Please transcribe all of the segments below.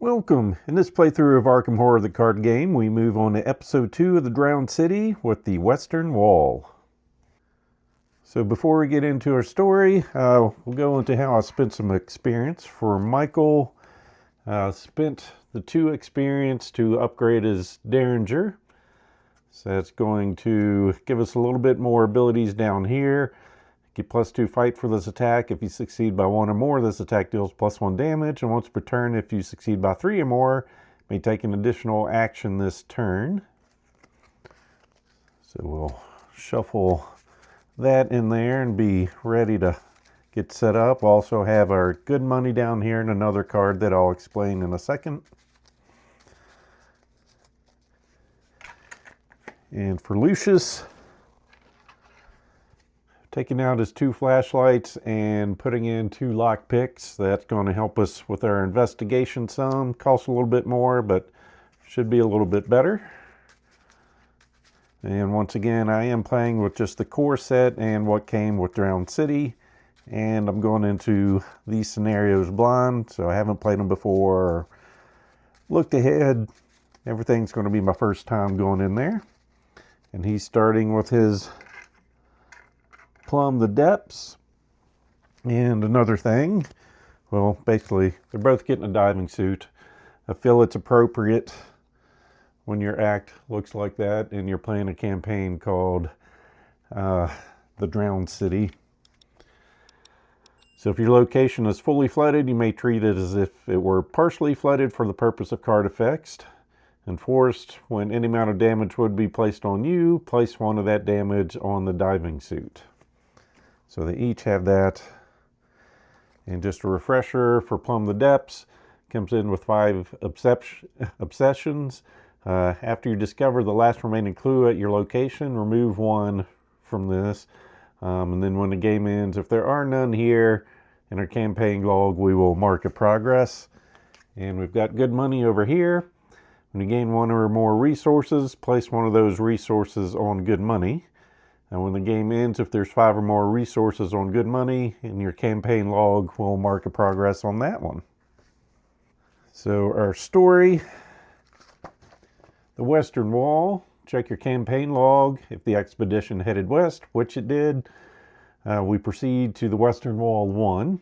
Welcome! In this playthrough of Arkham Horror the card game, we move on to episode 2 of the Drowned City with the Western Wall. So before we get into our story, we'll go into how I spent some experience. For Michael, spent the 2 experience to upgrade his Derringer. So that's going to give us a little bit more abilities down here. Get +2 fight for this attack. If you succeed by 1 or more, this attack deals +1 damage. And once per turn, if you succeed by 3 or more, may take an additional action this turn. So we'll shuffle that in there and be ready to get set up. We'll also have our good money down here and another card that I'll explain in a second. And for Lucius, taking out his 2 flashlights and putting in 2 lock picks. That's going to help us with our investigation some. Costs a little bit more, but should be a little bit better. And once again, I am playing with just the core set and what came with Drowned City. And I'm going into these scenarios blind, so I haven't played them before or looked ahead. Everything's going to be my first time going in there. And he's starting with his Plumb the Depths. And another thing, well, basically, they're both getting a diving suit. I feel it's appropriate when your act looks like that and you're playing a campaign called The Drowned City. So if your location is fully flooded, you may treat it as if it were partially flooded for the purpose of card effects. Enforced, when any amount of damage would be placed on you, place 1 of that damage on the diving suit. So they each have that. And just a refresher for Plumb the Depths, comes in with 5 obsessions. After you discover the last remaining clue at your location, remove 1 from this. And then when the game ends, if there are none here in our campaign log, we will mark a progress. And we've got good money over here. When you gain 1 or more resources, place 1 of those resources on good money. And when the game ends, if there's 5 or more resources on good money, in your campaign log, we'll mark a progress on that one. So our story, the Western Wall. Check your campaign log. If the expedition headed west, which it did, we proceed to the Western Wall 1.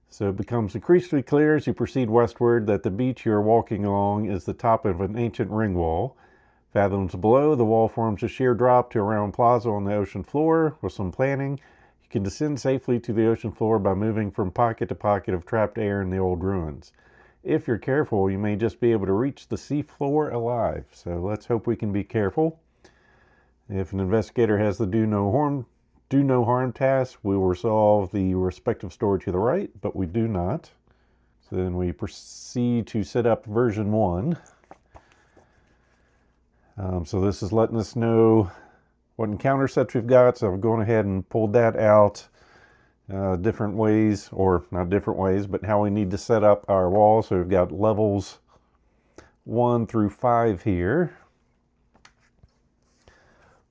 So it becomes increasingly clear as you proceed westward that the beach you are walking along is the top of an ancient ring wall. Fathoms below, the wall forms a sheer drop to a round plaza on the ocean floor. With some planning, you can descend safely to the ocean floor by moving from pocket to pocket of trapped air in the old ruins. If you're careful, you may just be able to reach the sea floor alive. So let's hope we can be careful. If an investigator has the do no harm task, we will resolve the respective story to the right, but we do not. So then we proceed to set up version 1. So this is letting us know what encounter sets we've got. So I've gone ahead and pulled that out different ways, or not different ways, but how we need to set up our wall. So we've got levels 1 through 5 here.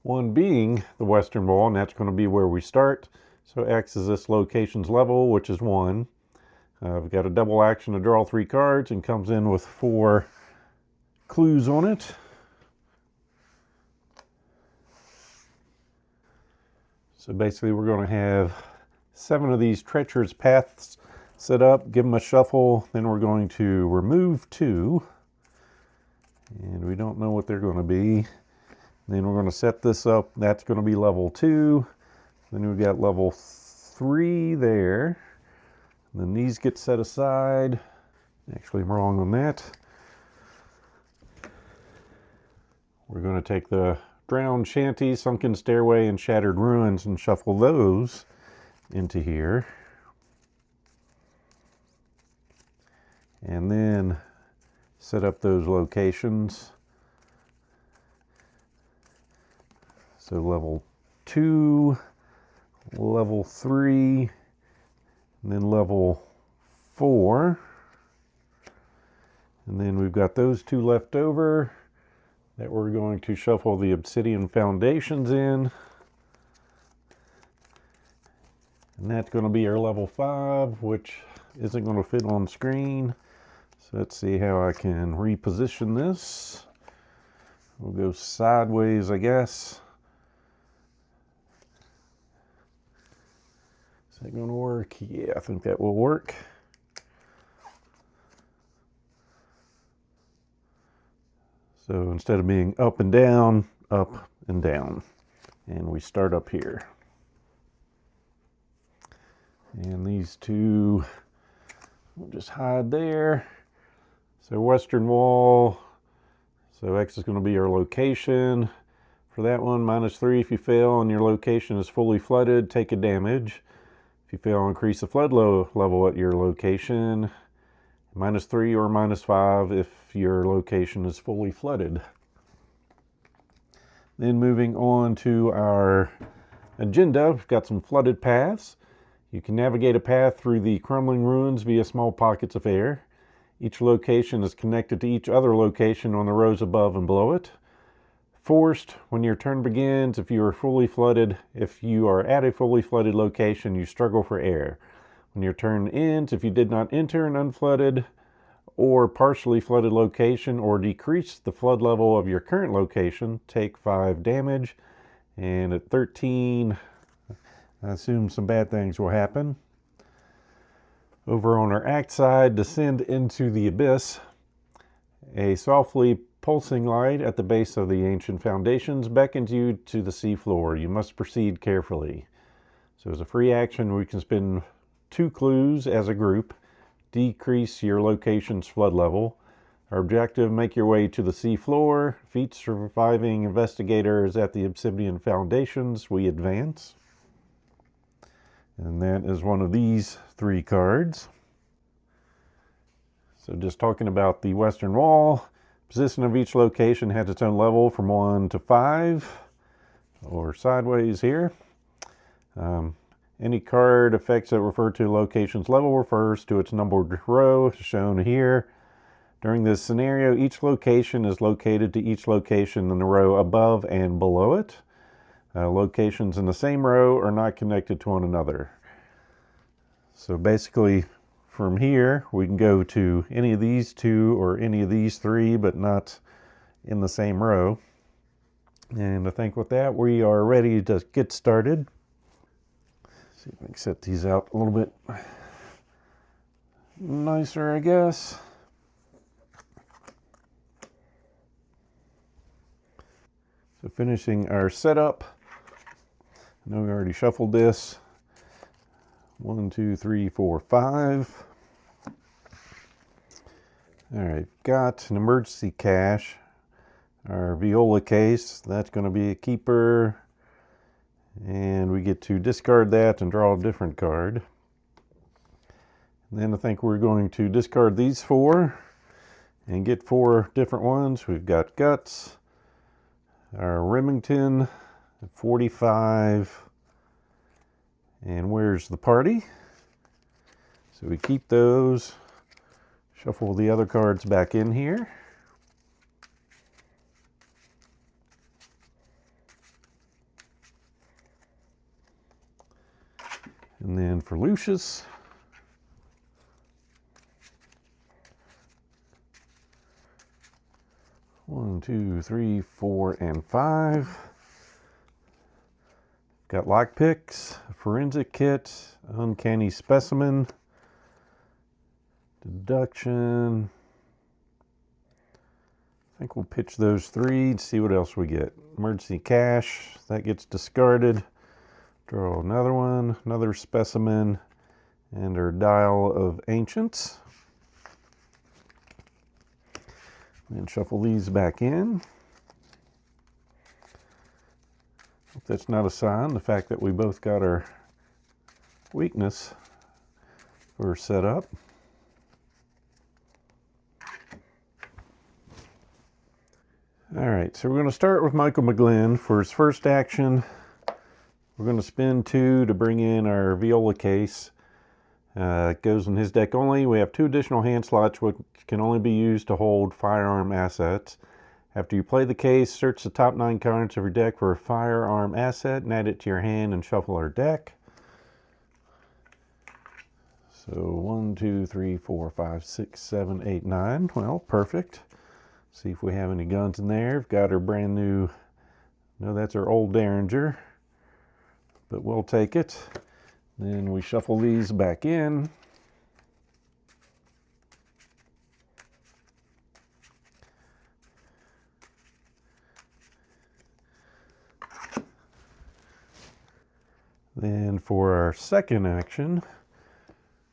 1 being the Western Wall, and that's going to be where we start. So X is this location's level, which is 1. We've got a double action to draw 3 cards and comes in with 4 clues on it. So basically we're going to have 7 of these treacherous paths set up, give them a shuffle, then we're going to remove 2. And we don't know what they're going to be. Then we're going to set this up, that's going to be level 2. Then we've got level 3 there. And then these get set aside. Actually, I'm wrong on that. We're going to take the Drowned Shanty, Sunken Stairway, and Shattered Ruins and shuffle those into here. And then set up those locations. So level 2, level 3, and then level 4. And then we've got those 2 left over that we're going to shuffle the obsidian foundations in. And that's going to be our level 5, which isn't going to fit on screen. So let's see how I can reposition this. We'll go sideways, I guess. Is that going to work? Yeah, I think that will work. So instead of being up and down, up and down. And we start up here. And these two, we'll just hide there. So western wall, so X is going to be our location. For that one, -3 if you fail and your location is fully flooded, take a damage. If you fail, increase the flood level at your location. -3 or -5 if your location is fully flooded. Then moving on to our agenda, we've got some flooded paths. You can navigate a path through the crumbling ruins via small pockets of air. Each location is connected to each other location on the rows above and below it. Forced, when your turn begins, if you are fully flooded, if you are at a fully flooded location, you struggle for air. When your turn ends, if you did not enter an unflooded or partially flooded location or decrease the flood level of your current location, take 5 damage. And at 13, I assume some bad things will happen. Over on our act side, descend into the abyss. A softly pulsing light at the base of the ancient foundations beckons you to the sea floor. You must proceed carefully. So as a free action, we can spend 2 clues as a group. Decrease your location's flood level. Our objective, make your way to the sea floor. Defeat surviving investigators at the Obsidian Foundations. We advance. And that is one of these 3 cards. So just talking about the western wall, position of each location has its own level from 1 to 5, or sideways here. Any card effects that refer to location's level refers to its numbered row, shown here. During this scenario, each location is located to each location in the row above and below it. Locations in the same row are not connected to one another. So basically, from here, we can go to any of these 2 or any of these 3, but not in the same row. And I think with that, we are ready to get started. See if I can set these out a little bit nicer, I guess. So finishing our setup. I know we already shuffled this. 1, 2, 3, 4, 5. All right, got an emergency cache. Our viola case, that's going to be a keeper. And we get to discard that and draw a different card. And then I think we're going to discard these 4 and get 4 different ones. We've got Guts, our Remington, 45, and Where's the Party? So we keep those, shuffle the other cards back in here. And then for Lucius, one, 2, 3, 4, and 5. Got lockpicks, forensic kit, uncanny specimen, deduction. I think we'll pitch those 3 and see what else we get. Emergency cache, that gets discarded. Draw another one, another specimen, and our Dial of Ancients. And shuffle these back in. Hope that's not a sign, the fact that we both got our weakness for setup. All right, so we're going to start with Michael McGlynn for his first action. We're going to spend 2 to bring in our viola case. It goes in his deck only. We have 2 additional hand slots which can only be used to hold firearm assets. After you play the case, search the top 9 cards of your deck for a firearm asset and add it to your hand and shuffle our deck. So 1, 2, 3, 4, 5, 6, 7, 8, 9. Well, perfect. See if we have any guns in there. We've got our brand new, no, that's our old Derringer, but we'll take it. Then we shuffle these back in. Then for our second action,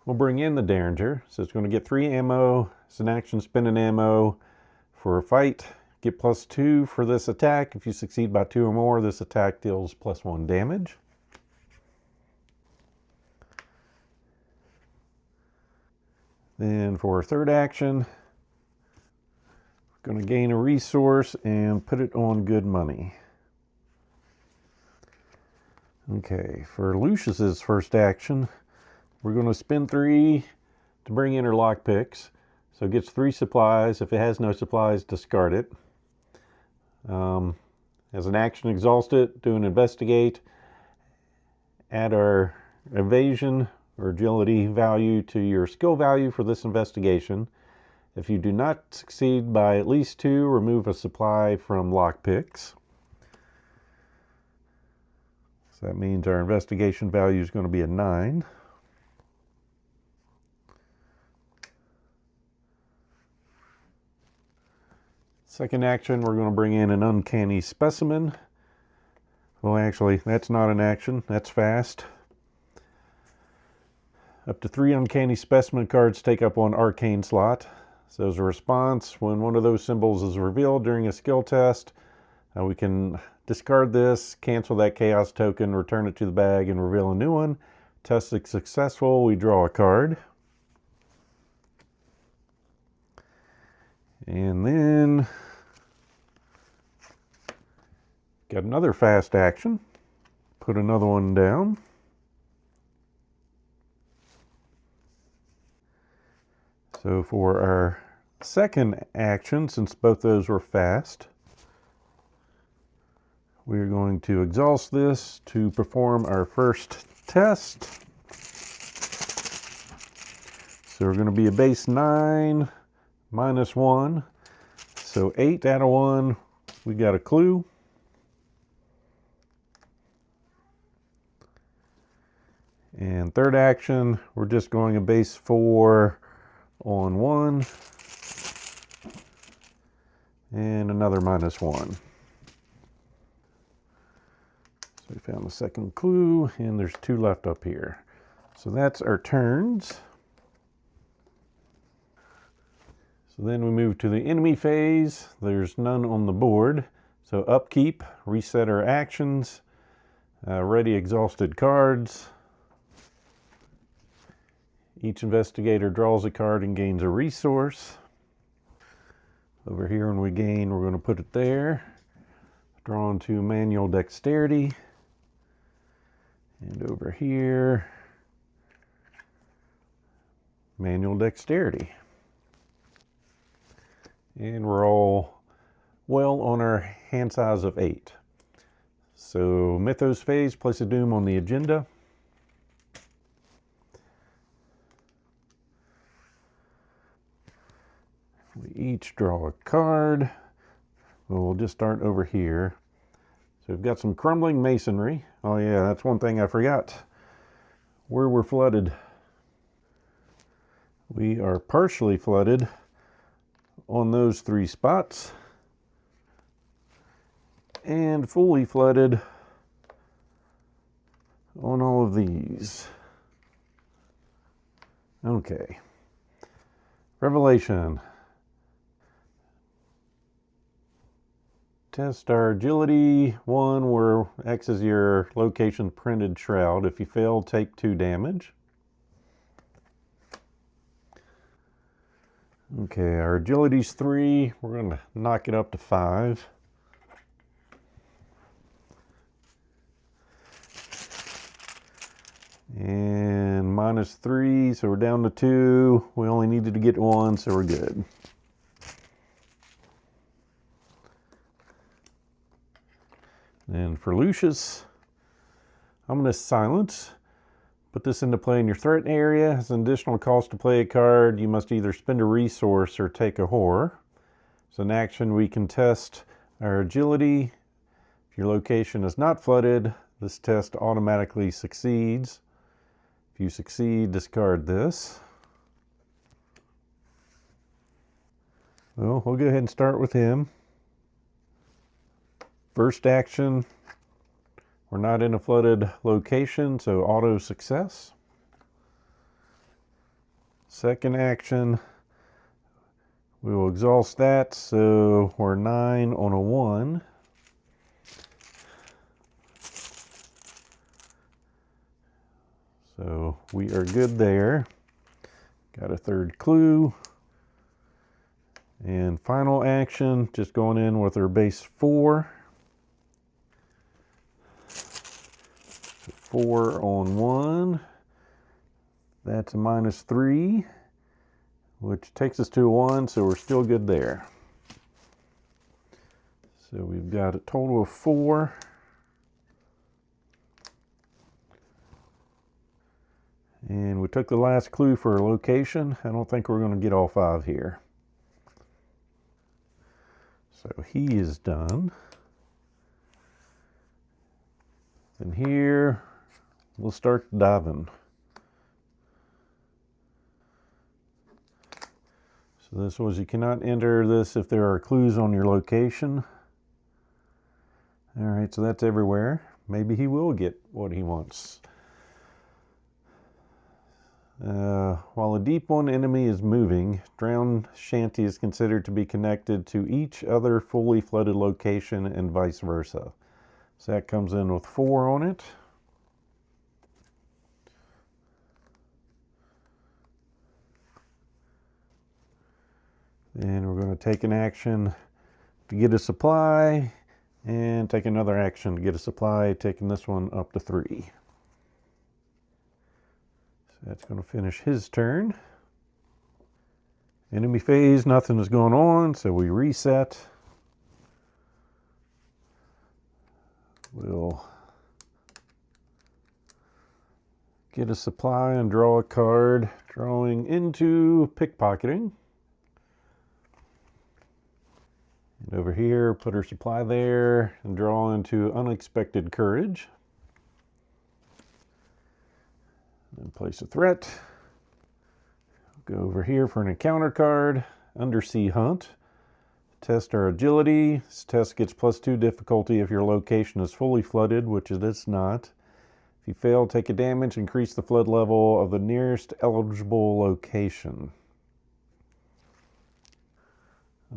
we'll bring in the Derringer. So it's going to get 3 ammo. It's an action spending ammo for a fight. Get +2 for this attack. If you succeed by 2 or more, this attack deals +1 damage. Then for our third action, we're going to gain a resource and put it on good money. Okay, for Lucius's first action, we're going to spend 3 to bring in her lockpicks. So it gets 3 supplies. If it has no supplies, discard it. As an action, exhaust it, do an investigate, add our evasion or agility value to your skill value for this investigation. If you do not succeed by at least 2, remove a supply from lockpicks. So that means our investigation value is going to be a 9. Second action, we're going to bring in an uncanny specimen. Well, actually, that's not an action. That's fast. Up to 3 uncanny specimen cards take up 1 arcane slot. So as a response, when one of those symbols is revealed during a skill test, we can discard this, cancel that chaos token, return it to the bag, and reveal a new one. Test is successful, we draw a card. And then got another fast action. Put another one down. So for our second action, since both those were fast, we're going to exhaust this to perform our first test. So we're going to be a base 9 -1. So 8 out of 1, we got a clue. And third action, we're just going a base 4 on 1. And another -1. So we found the second clue, and there's 2 left up here. So that's our turns. So then we move to the enemy phase. There's none on the board. So upkeep, reset our actions, ready exhausted cards. Each investigator draws a card and gains a resource. Over here when we gain, we're going to put it there. Drawn to manual dexterity. And over here, manual dexterity. And we're all well on our hand size of 8. So Mythos phase, place of doom on the agenda. We each draw a card. We'll just start over here. So we've got some crumbling masonry. Oh yeah, that's one thing I forgot. Where we're flooded. We are partially flooded on those 3 spots. And fully flooded on all of these. Okay. Revelation. Test our agility 1, where X is your location printed shroud. If you fail, take 2 damage. Okay, our agility's 3. We're going to knock it up to 5. And -3, so we're down to 2. We only needed to get 1, so we're good. And for Lucius, I'm going to silence, Put this into play in your threat area. As an additional cost to play a card, you must either spend a resource or take a horror. So in action, we can test our agility. If your location is not flooded, this test automatically succeeds. If you succeed, discard this. Well, we'll go ahead and start with him. First action, we're not in a flooded location, so auto success. Second action, we will exhaust that, so we're 9 on a 1. So we are good there. Got a third clue. And final action, just going in with our base 4. 4 on 1. That's a -3, which takes us to a 1, so we're still good there. So we've got a total of 4. And we took the last clue for a location. I don't think we're going to get all 5 here. So he is done. And here, we'll start diving. So this was, you cannot enter this if there are clues on your location. All right, so that's everywhere. Maybe he will get what he wants. While a deep one enemy is moving, drowned shanty is considered to be connected to each other fully flooded location and vice versa. So that comes in with 4 on it. And we're going to take an action to get a supply and take another action to get a supply, taking this one up to 3. That's going to finish his turn. Enemy phase, nothing is going on, so we reset. We'll get a supply and draw a card, drawing into pickpocketing. And over here, put our supply there and draw into unexpected courage. And place a threat. Go over here for an encounter card, Undersea Hunt. Test our agility. This test gets +2 difficulty if your location is fully flooded, which it is not. If you fail, take a damage, increase the flood level of the nearest eligible location.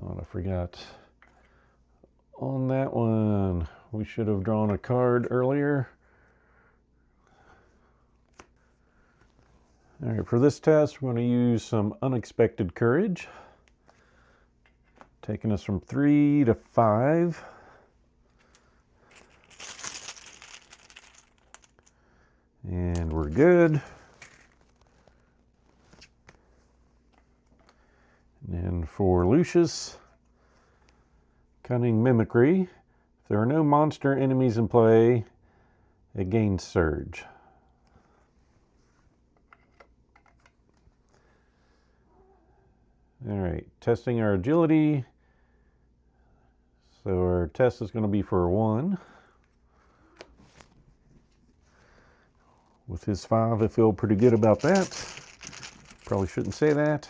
Oh, I forgot. On that one, we should have drawn a card earlier. All right, for this test, we're going to use some unexpected courage, taking us from 3 to 5. And we're good. And for Lucius, Cunning Mimicry. If there are no monster enemies in play, it gains Surge. All right, testing our agility. So our test is going to be for 1. With his 5, I feel pretty good about that. Probably shouldn't say that,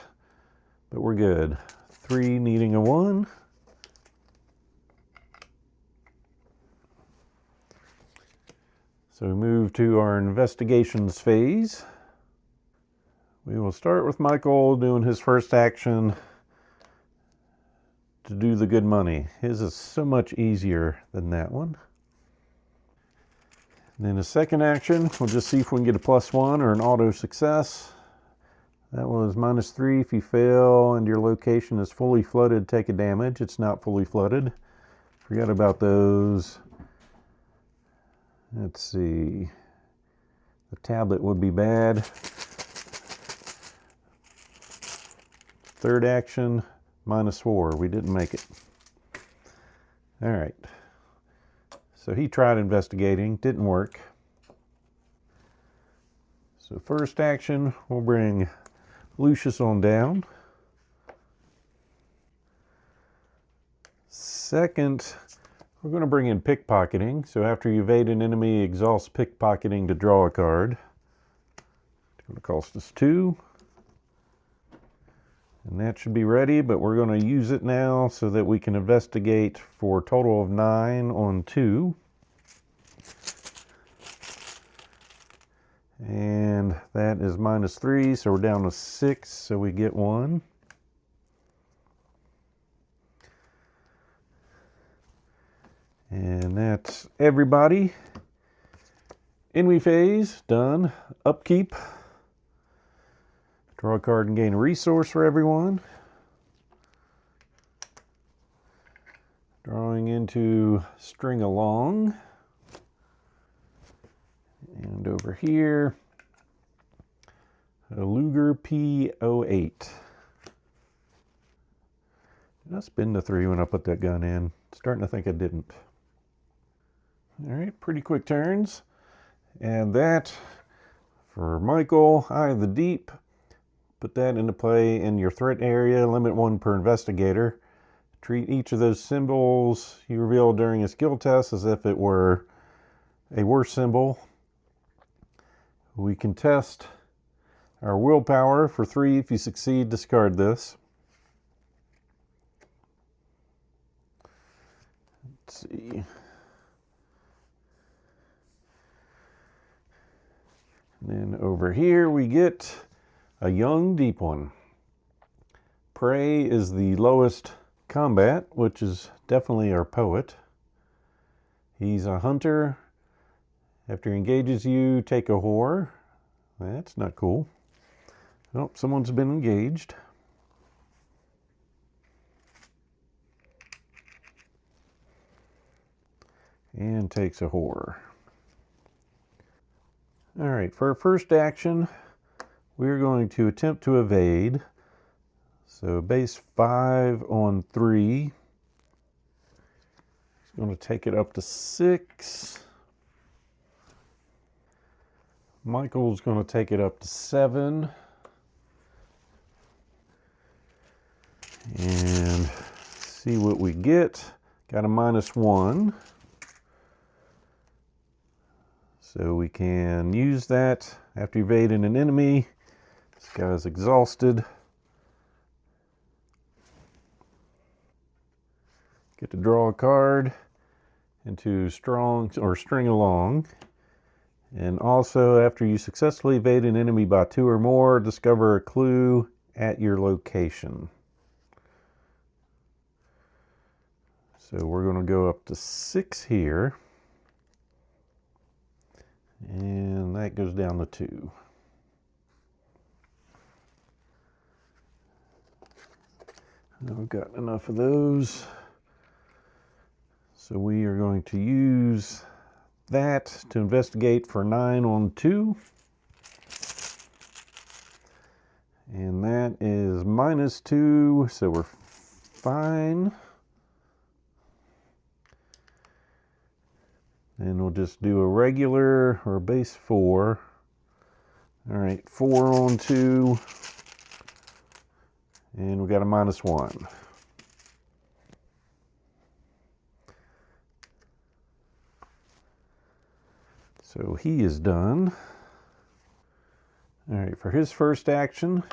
but we're good. 3 needing a 1. So we move to our investigations phase. We will start with Michael doing his first action to do the good money. His is so much easier than that one. And then a second action, we'll just see if we can get a +1 or an auto success. That was -3. If you fail and your location is fully flooded, take a damage. It's not fully flooded. Forget about those. Let's see. The tablet would be bad. Third action, -4. We didn't make it. All right. So he tried investigating, didn't work. So first action, we'll bring Lucius on down. Second, we're going to bring in pickpocketing. So after you evade an enemy, exhaust pickpocketing to draw a card. It's going to cost us 2. And that should be ready, but we're going to use it now so that we can investigate for a total of 9 on 2. And that is -3, so we're down to 6, so we get 1. And that's everybody. Enemy phase, done. Upkeep. Draw a card and gain a resource for everyone. Drawing into String Along. And over here, a Luger P08. Did I spin the 3 when I put that gun in? Starting to think I didn't. All right, pretty quick turns. And that, for Michael, Eye of the Deep. Put that into play in your threat area, limit 1 per investigator. Treat each of those symbols you reveal during a skill test as if it were a worse symbol. We can test our willpower for 3. If you succeed, discard this. Let's see. And then over here we get a young deep one. Prey is the lowest combat, which is definitely our poet. He's a hunter. After he engages you, take a whore. That's not cool. Oh, someone's been engaged. And takes a whore. All right, for our first action, we're going to attempt to evade. So base 5 on 3. It's going to take it up to 6. Michael's going to take it up to 7. And see what we get. Got a -1. So we can use that after evading an enemy. This guy's exhausted. Get to draw a card into Strong or String Along. And also, after you successfully evade an enemy by 2 or more, discover a clue at your location. So we're going to go up to 6 here. And that goes down to 2. I've got enough of those. So we are going to use that to investigate for 9 on 2. And that is -2, so we're fine. And we'll just do a regular or base 4. All right, 4 on 2. And we got a -1. So he is done. All right, for his first action,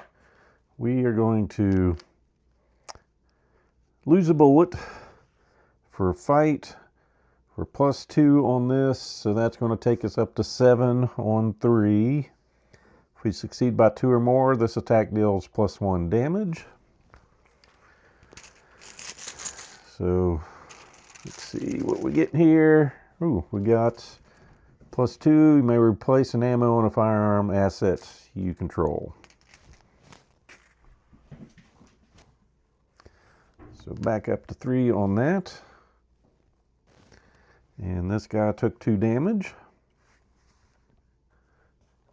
we are going to lose a bullet for fight for +2 on this. So that's going to take us up to 7 on 3. If we succeed by 2 or more, this attack deals +1 damage. So let's see what we get here. Ooh, we got +2. You may replace an ammo on a firearm asset you control. So back up to 3 on that. And this guy took 2 damage.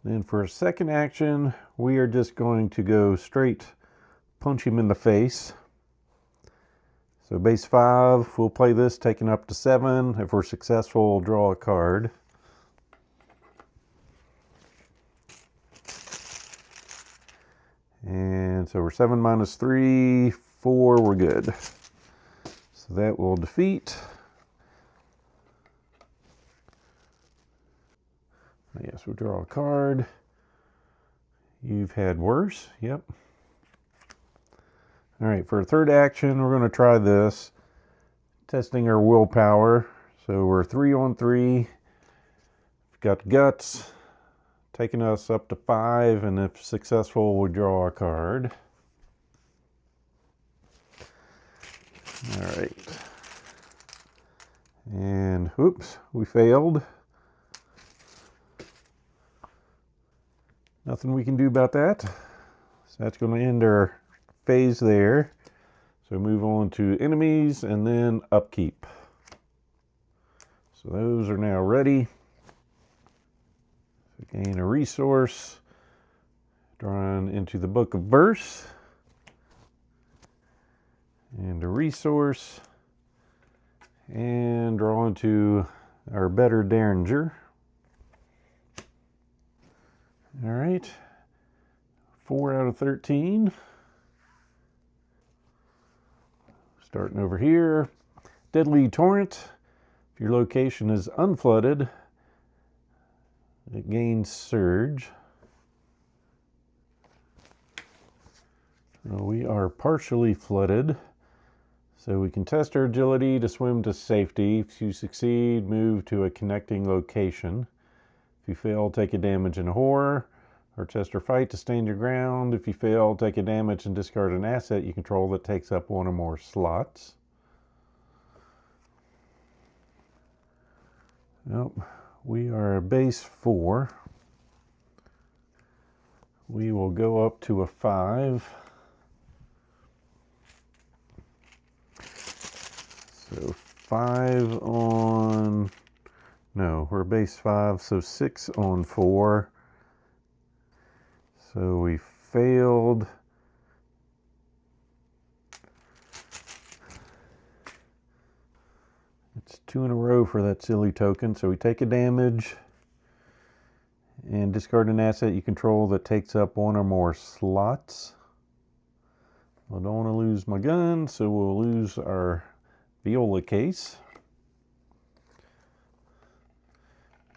Then for a second action, we are just going to go straight punch him in the face. So base 5, we'll play this, taking up to 7. If we're successful, we'll draw a card. And so we're 7 minus 3, 4, we're good. So that will defeat. Yes, we'll draw a card. You've had worse, yep. All right, for a third action, we're going to try this. Testing our willpower. So we're 3 on 3. We've got guts, taking us up to 5, and if successful, we'll draw a card. All right. And, oops, we failed. Nothing we can do about that. So that's going to end our phase there. So move on to enemies and then upkeep. So those are now ready. So gain a resource. Drawn into the Book of Verse. And a resource. And draw into our Better Derringer. All right. 4 out of 13. Starting over here, Deadly Torrent. If your location is unflooded, it gains Surge. Well, we are partially flooded, so we can test our agility to swim to safety. If you succeed, move to a connecting location. If you fail, take a damage in horror, or test or fight to stand your ground. If you fail, take a damage and discard an asset you control that takes up 1 or more slots. Nope. We are a base 4. We will go up to a 5. So 5 on... No, we're base 5, so 6 on 4. So we failed. It's 2 in a row for that silly token. So we take a damage and discard an asset you control that takes up 1 or more slots. I don't want to lose my gun, so we'll lose our viola case.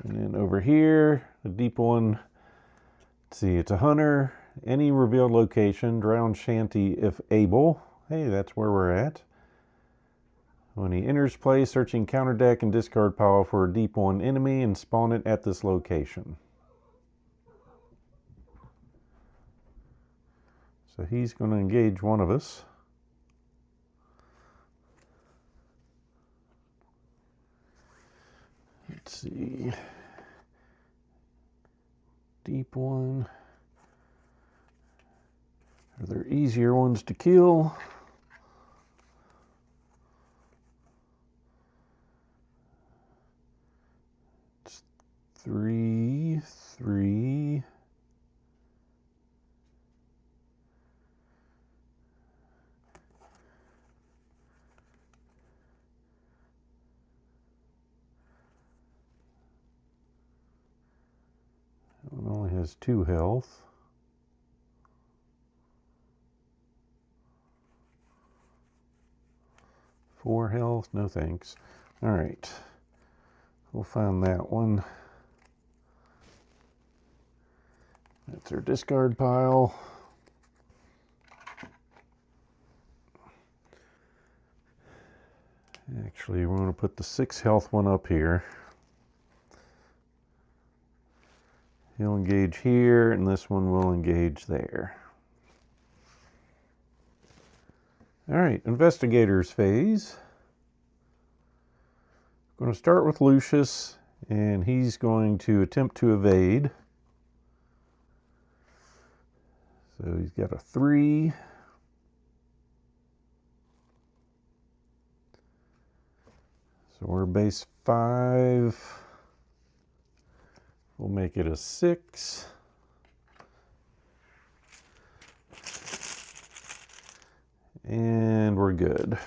And then over here, the deep one. Let's see, it's a hunter. Any revealed location, drown shanty if able. Hey, that's where we're at. When he enters play, search encounter deck and discard pile for a deep one enemy and spawn it at this location. So he's going to engage one of us. Let's see. Deep one. Are there easier ones to kill? It's 3, 3. It only has 2 health. Four health, no thanks. All right, we'll find that one. That's our discard pile. Actually, we're going to put the 6 health one up here. He'll engage here, and this one will engage there. All right, investigators phase. I'm going to start with Lucius, and he's going to attempt to evade. So he's got a 3. So we're base 5. We'll make it a 6. And we're good.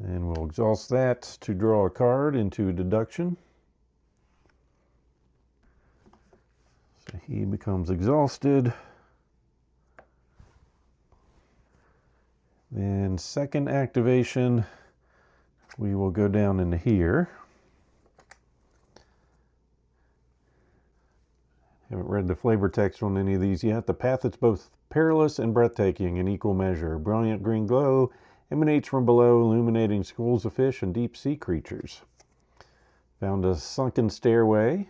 And we'll exhaust that to draw a card into deduction. So he becomes exhausted. Then second activation, we will go down into here. Haven't read the flavor text on any of these yet. The path is both perilous and breathtaking in equal measure. Brilliant green glow emanates from below, illuminating schools of fish and deep sea creatures. Found a sunken stairway.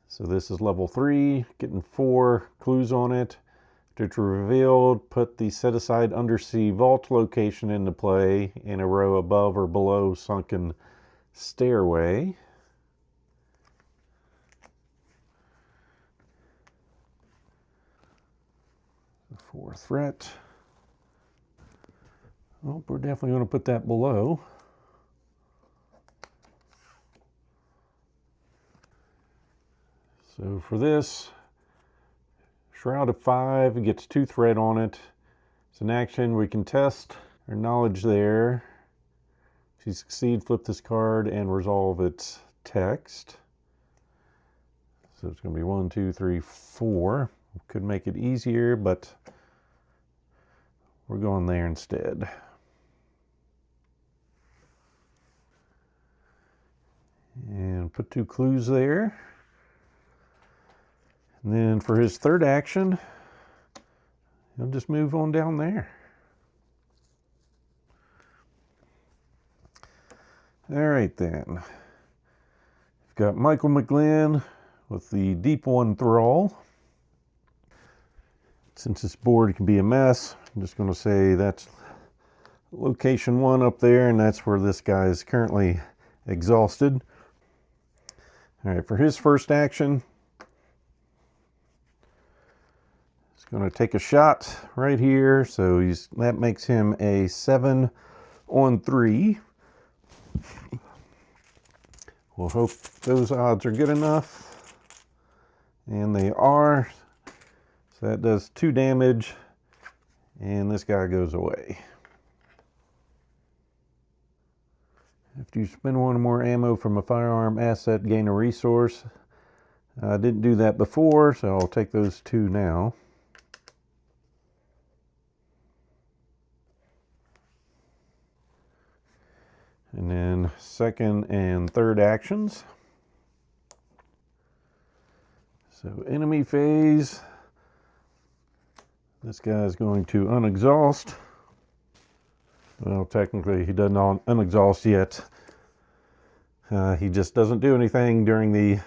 So this is level 3, getting 4 clues on it. To revealed, put the set aside undersea vault location into play in a row above or below sunken stairway. For threat. Oh, we're definitely going to put that below. So for this, Shroud of 5, it gets 2 threat on it. It's an action. We can test our knowledge there. If you succeed, flip this card and resolve its text. So it's going to be 1, 2, 3, 4. Could make it easier, but we're going there instead. And put 2 clues there. And then for his third action, he'll just move on down there. All right then. We've got Michael McGlynn with the Deep One Thrall. Since this board can be a mess, I'm just going to say that's location 1 up there, and that's where this guy is currently exhausted. All right, for his first action, he's going to take a shot right here. So that makes him a 7 on 3. We'll hope those odds are good enough. And they are. So that does 2 damage. And this guy goes away. After you spend 1 more ammo from a firearm asset, gain a resource. I didn't do that before, so I'll take those 2 now. And then second and third actions. So enemy phase. This guy is going to unexhaust. Well, technically he doesn't unexhaust yet. He just doesn't do anything during the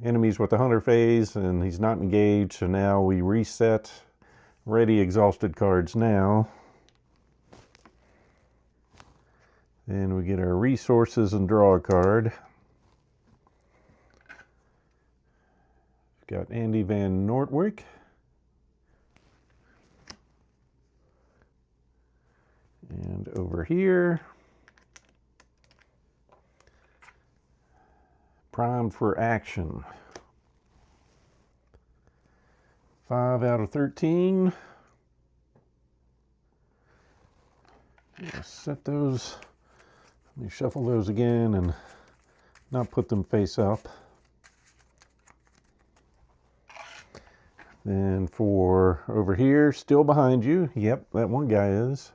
enemies with the hunter phase, and he's not engaged. So now we reset ready exhausted cards now. Then we get our resources and draw a card. We've got Andy Van Nortwick. And over here, primed for action. 5 out of 13. Set those. Let me shuffle those again and not put them face up. Then for over here, still behind you. Yep, that one guy is.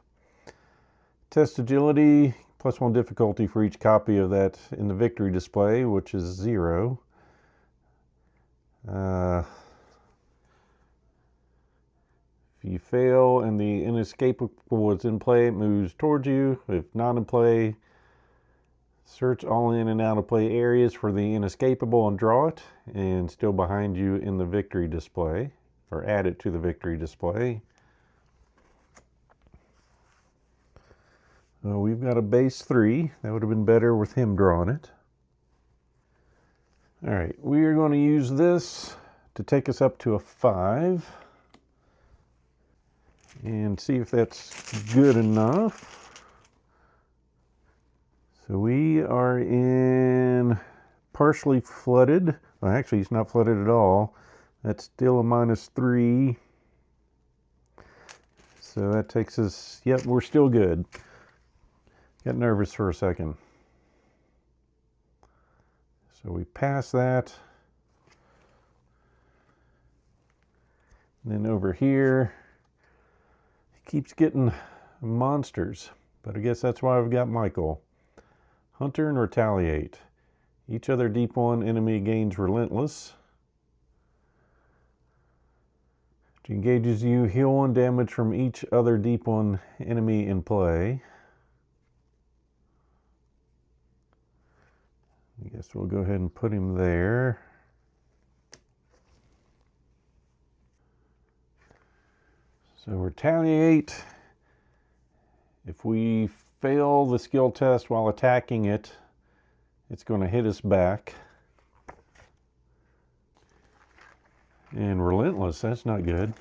Test agility, +1 difficulty for each copy of that in the victory display, which is 0. If you fail and the inescapable is in play, it moves towards you. If not in play, search all in and out of play areas for the inescapable and draw it, and still behind you in the victory display, or add it to the victory display. We've got a base 3. That would have been better with him drawing it. All right, we are going to use this to take us up to a 5 and see if that's good enough. So we are in partially flooded. Well, actually, it's not flooded at all. That's still a -3. So that takes us, yep, we're still good. Got nervous for a second. So we pass that. And then over here, he keeps getting monsters, but I guess that's why I've got Michael. Hunter and Retaliate. Each other deep one enemy gains Relentless. Which engages you, heal 1 damage from each other deep one enemy in play. I guess we'll go ahead and put him there. So Retaliate, if we fail the skill test while attacking it, it's going to hit us back. And Relentless, that's not good.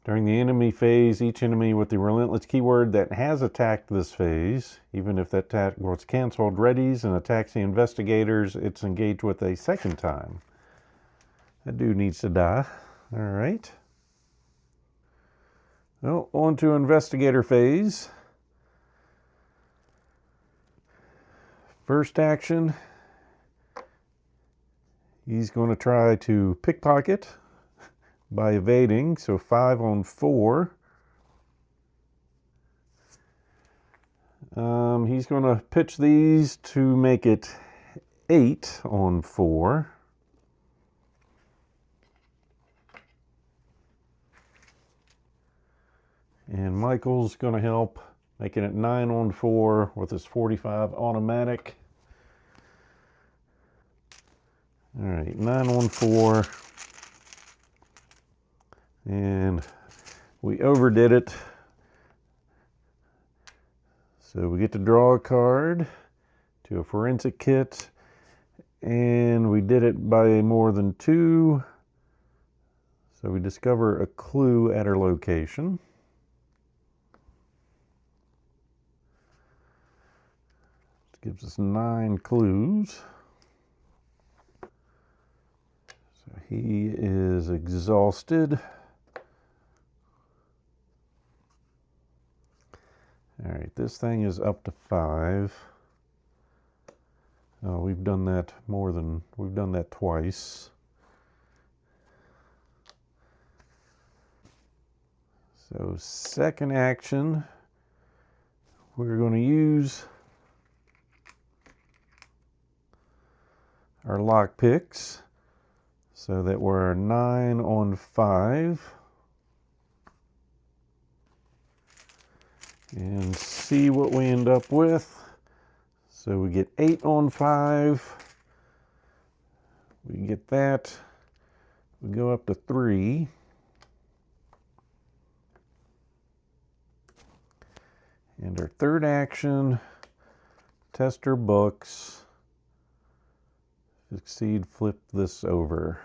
During the enemy phase, each enemy with the Relentless keyword that has attacked this phase, even if that attack was canceled, readies and attacks the investigators it's engaged with a second time. That dude needs to die. All right. Well, on to investigator phase. First action, he's going to try to pickpocket by evading, so 5 on 4. He's going to pitch these to make it 8 on 4. And Michael's going to help, making it 9 on 4 with his 45 automatic. All right, 9 on 4. And we overdid it. So we get to draw a card to a forensic kit. And we did it by more than 2. So we discover a clue at our location. Gives us 9 clues. So he is exhausted. All right, this thing is up to 5. Oh, we've done that twice. So second action, we're going to use our lock picks so that we're 9 on 5. And see what we end up with. So we get 8 on 5. We get that. We go up to 3. And our third action, tester books. Succeed, flip this over.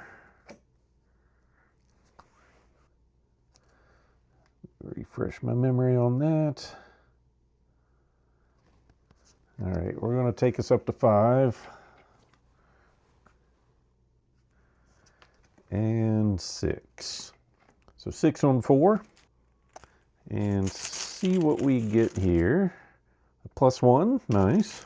Refresh my memory on that. All right, we're going to take us up to 5. And 6. So 6 on 4. And see what we get here. A +1, nice.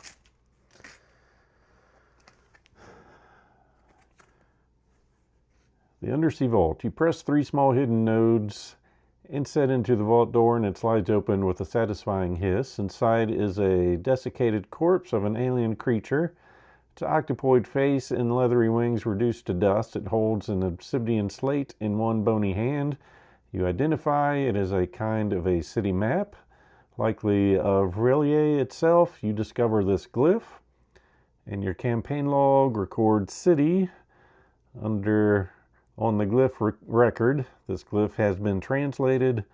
The Undersea Vault. You press 3 small hidden nodes, inset into the vault door, and it slides open with a satisfying hiss. Inside is a desiccated corpse of an alien creature. Its octopoid face and leathery wings reduced to dust. It holds an obsidian slate in one bony hand. You identify it as a kind of a city map, likely of Relier itself. You discover this glyph, and your campaign log records city on the glyph record. This glyph has been translated.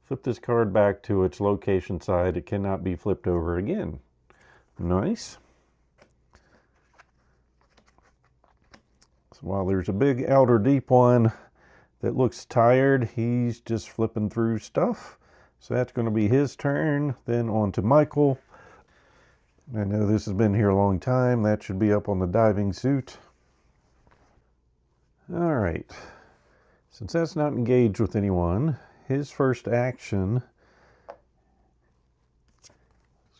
Flip this card back to its location side. It cannot be flipped over again. Nice. So while there's a big outer deep one that looks tired, he's just flipping through stuff. So that's going to be his turn. Then on to Michael. I know this has been here a long time. That should be up on the diving suit. All right, since that's not engaged with anyone, his first action is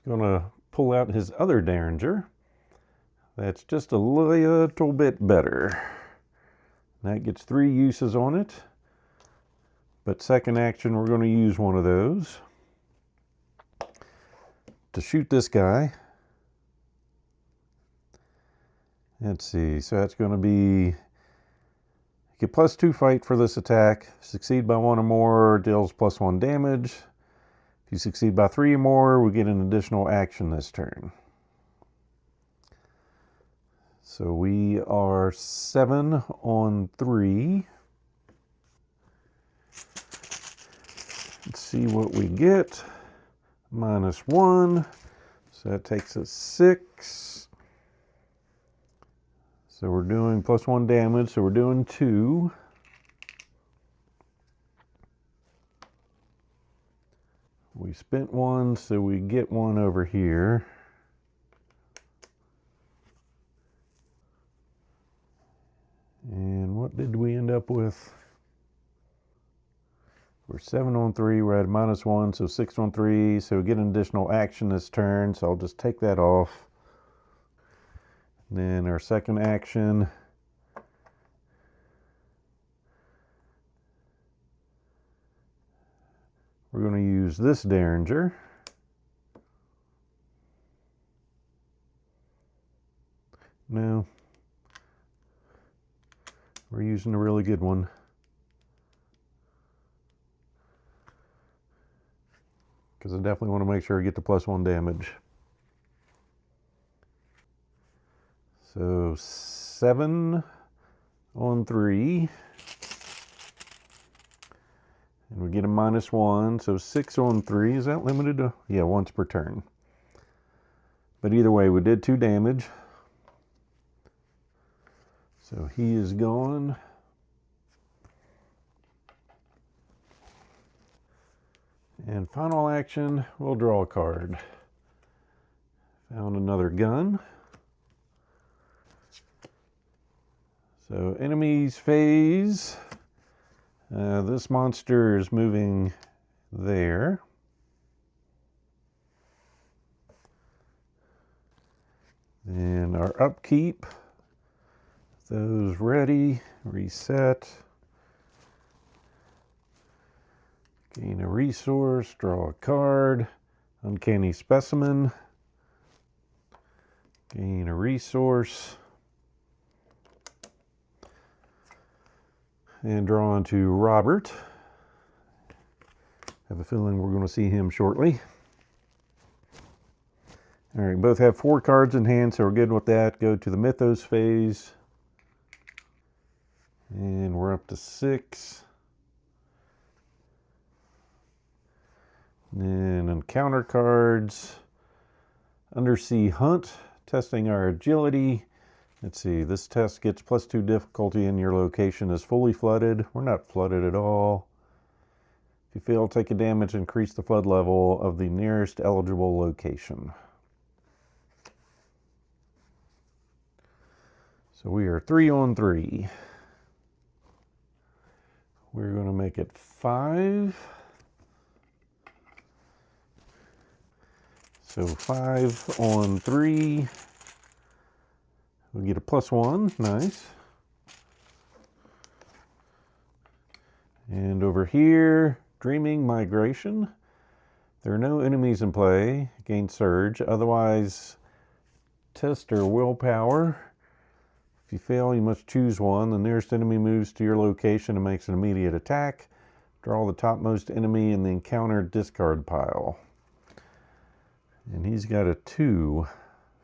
going to pull out his other Derringer. That's just a little bit better. That gets 3 uses on it. But second action, we're going to use one of those to shoot this guy. Let's see, so that's going to be, get +2 fight for this attack. Succeed by 1 or more, deals +1 damage. If you succeed by 3 or more, we get an additional action this turn. So we are 7 on 3. Let's see what we get. -1, so that takes us 6. So we're doing +1 damage, so we're doing 2. We spent 1, so we get 1 over here. And what did we end up with? We're 7 on 3, we're at -1, so 6 on 3, so we get an additional action this turn, so I'll just take that off. And then our second action, we're going to use this Derringer. No, we're using a really good one. Because I definitely want to make sure I get the +1 damage. So 7 on 3. And we get a -1, so 6 on 3. Is that limited to? Yeah, once per turn. But either way, we did 2 damage. So he is gone. And final action, we'll draw a card. Found another gun. So enemies phase. This monster is moving there. Then our upkeep. Those ready. Reset. Gain a resource. Draw a card. Uncanny Specimen. Gain a resource. And draw on to Robert. Have a feeling we're going to see him shortly. All right, both have 4 cards in hand, so we're good with that. Go to the Mythos phase. And we're up to 6. And then encounter cards. Undersea Hunt, testing our agility. Let's see, this test gets +2 difficulty and your location is fully flooded. We're not flooded at all. If you fail, take a damage, increase the flood level of the nearest eligible location. So we are 3 on 3. We're going to make it 5. So 5 on 3. We get a +1, nice. And over here, Dreaming Migration. There are no enemies in play. Gain Surge. Otherwise, test their willpower. If you fail, you must choose one. The nearest enemy moves to your location and makes an immediate attack. Draw the topmost enemy in the encounter discard pile. And he's got a 2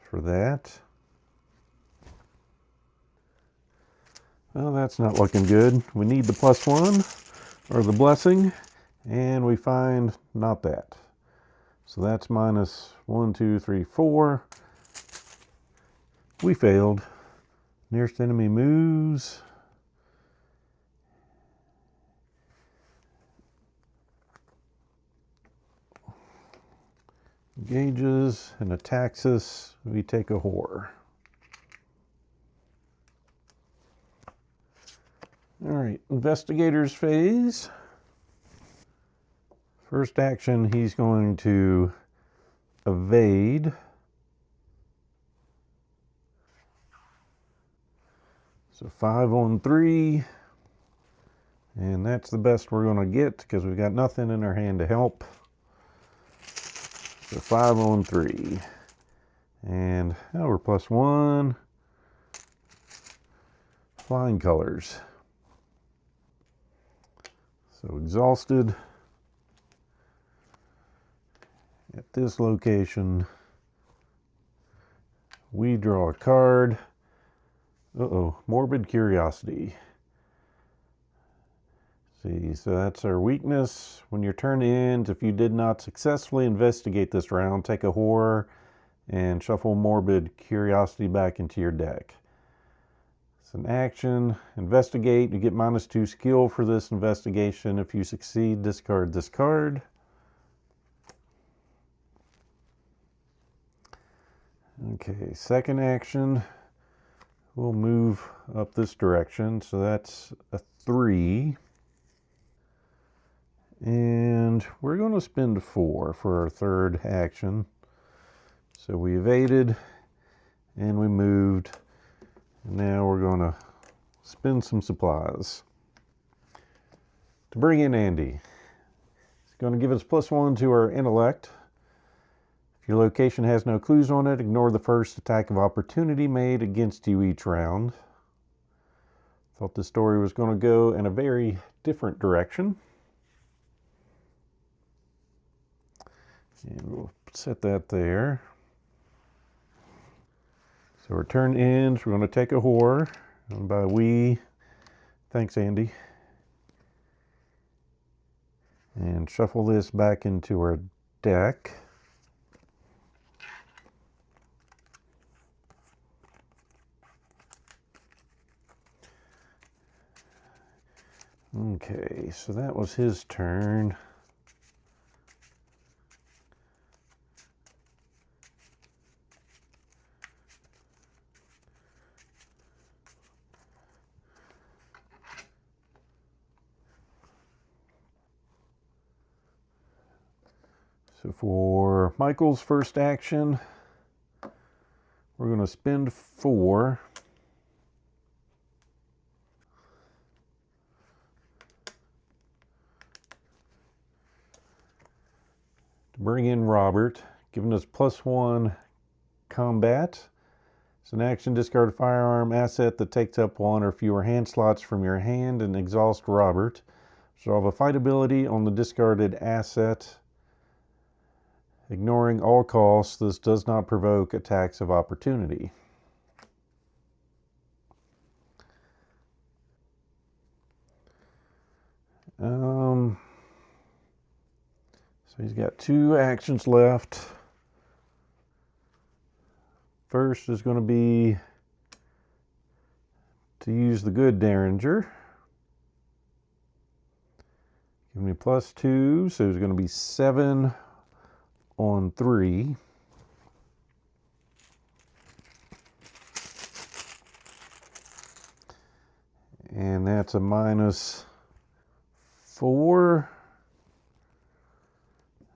for that. Well, that's not looking good. We need the +1 or the blessing, and we find not that. So that's -1, 2, 3, 4. We failed. Nearest enemy moves. Engages and attacks us. We take a whore. All right, investigators phase. First action, he's going to evade. So 5 on 3. And that's the best we're going to get because we've got nothing in our hand to help. So 5 on 3. And now we're +1. Flying colors. So exhausted. At this location, we draw a card. Morbid curiosity. See, so that's our weakness. When your turn ends, if you did not successfully investigate this round, take a horror and shuffle morbid curiosity back into your deck. It's an action. Investigate. You get -2 skill for this investigation. If you succeed, discard this card. Okay, second action. We'll move up this direction. So that's a 3. And we're going to spend 4 for our third action. So we evaded and we moved. And now we're going to spend some supplies to bring in Andy. It's going to give us +1 to our intellect. If your location has no clues on it, ignore the first attack of opportunity made against you each round. Thought the story was going to go in a very different direction. And we'll set that there. So our turn ends. We're going to take a horror. And by we, thanks Andy. And shuffle this back into our deck. Okay, so that was his turn. So for Michael's first action, we're going to spend 4. To bring in Robert, giving us +1 combat. It's an action, discard a firearm asset that takes up 1 or fewer hand slots from your hand and exhaust Robert. Resolve a fight ability on the discarded asset. Ignoring all costs, this does not provoke attacks of opportunity. So he's got 2 actions left. First is going to be to use the good Derringer. Give me +2, so it's going to be 7 on 3. And that's a -4.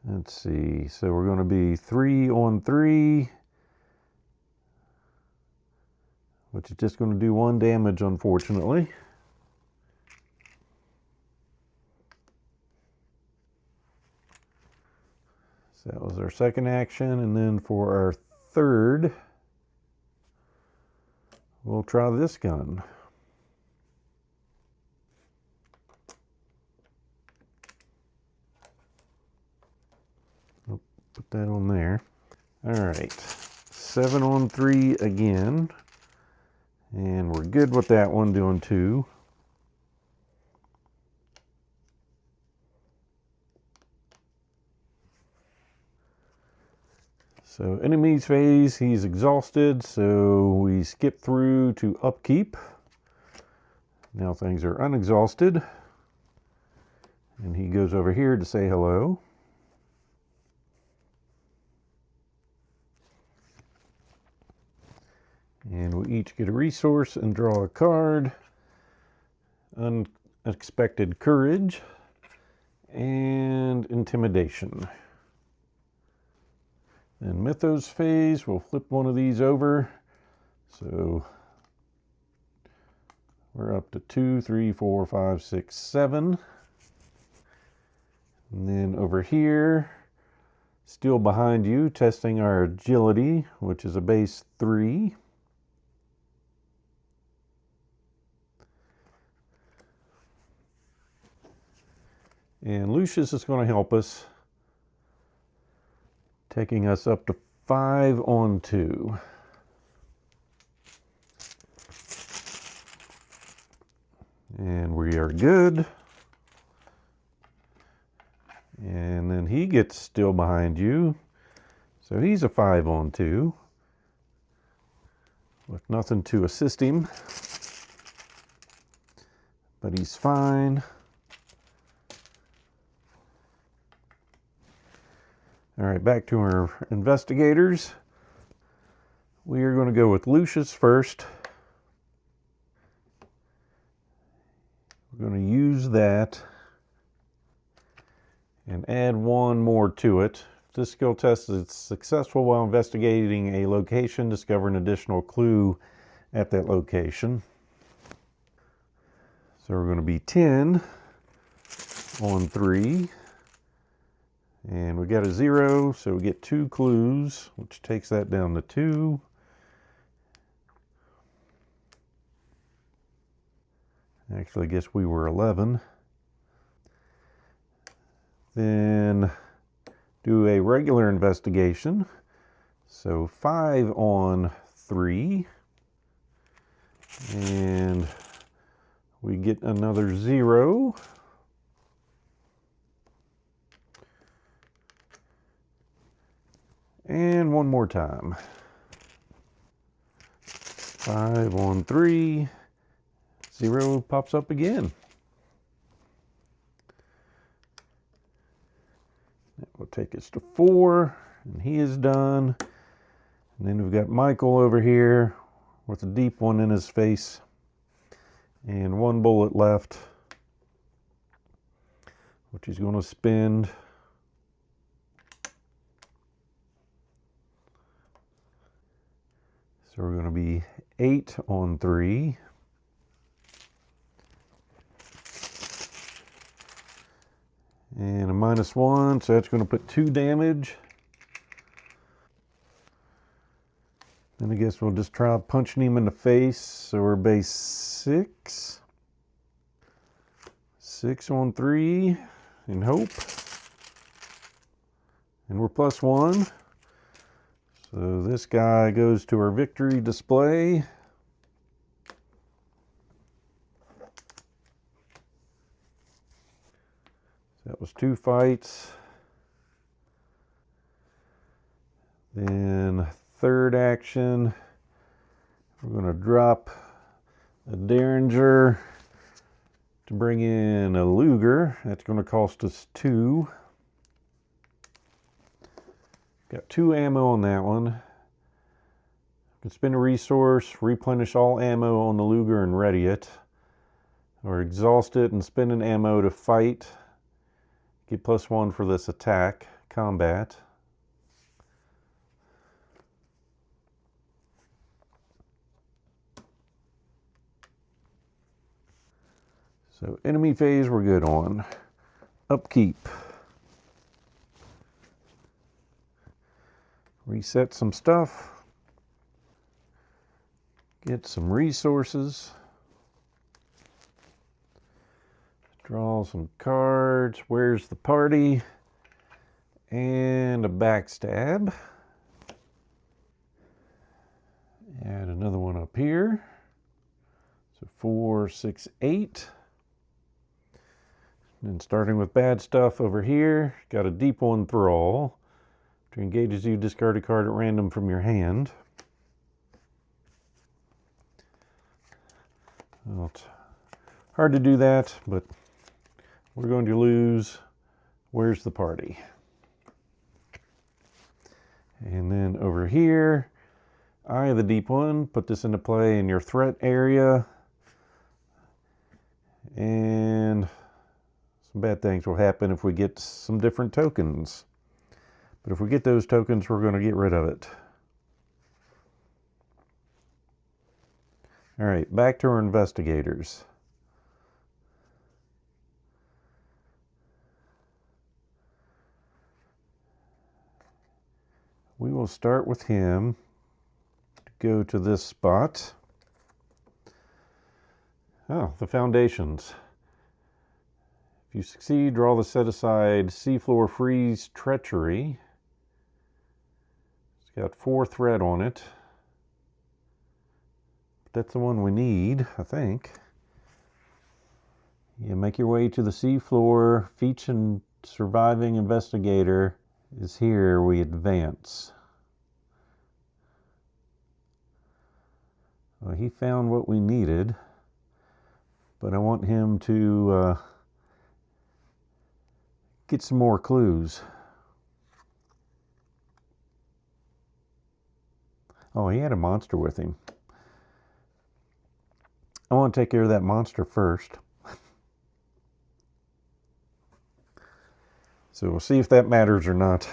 Let's see, so we're going to be 3 on 3, which is just going to do 1 damage, unfortunately. So that was our second action, and then for our third, we'll try this gun. I'll put that on there. All right, 7 on 3 again, and we're good with that one, doing 2. So enemy's phase, he's exhausted, so we skip through to upkeep. Now things are unexhausted. And he goes over here to say hello. And we each get a resource and draw a card. Unexpected courage and intimidation. And Mythos phase, we'll flip one of these over. So We're up to 2, 3, 4, 5, 6, 7. And then over here, still behind you, testing our agility, which is a base 3. And Lucius is going to help us, taking us up to 5 on 2. And we are good. And then he gets still behind you. So he's a 5 on 2. With nothing to assist him. But he's fine. All right, back to our investigators. We are going to go with Lucius first. We're going to use that and add one more to it. This skill test is successful while investigating a location. Discover an additional clue at that location. So we're going to be 10 on 3. And we got a 0, so we get 2 clues, which takes that down to 2. Actually, I guess we were 11. Then do a regular investigation. So 5 on 3. And we get another 0. And one more time. 5 on 3. 0 pops up again. That will take us to 4. And he is done. And then we've got Michael over here with a deep one in his face. And 1 bullet left, which he's going to spend. So we're going to be 8 on 3. And a -1, so that's going to put 2 damage. Then I guess we'll just try punching him in the face. So we're base 6. 6 on 3 in hope. And we're +1. So this guy goes to our victory display. That was 2 fights. Then third action, we're going to drop a Derringer to bring in a Luger. That's going to cost us 2. Got 2 ammo on that one. You can spend a resource, replenish all ammo on the Luger and ready it. Or exhaust it and spend an ammo to fight. Get +1 for this attack, combat. So enemy phase we're good on. Upkeep. Reset some stuff. Get some resources. Draw some cards. Where's the party? And a backstab. Add another one up here. So 4, 6, 8. And starting with bad stuff over here, got a deep one thrall. To engage as you discard a card at random from your hand. Well, it's hard to do that, but we're going to lose. Where's the party? And then over here, Eye of the Deep One. Put this into play in your threat area. And some bad things will happen if we get some different tokens. But if we get those tokens, we're going to get rid of it. All right, back to our investigators. We will start with him. Go to this spot. Oh, the foundations. If you succeed, draw the set aside seafloor freeze treachery. It's got 4 thread on it. That's the one we need, I think. You make your way to the seafloor. Feach and surviving investigator is here. We advance. Well, he found what we needed, but I want him to get some more clues. Oh, he had a monster with him. I want to take care of that monster first. So we'll see if that matters or not.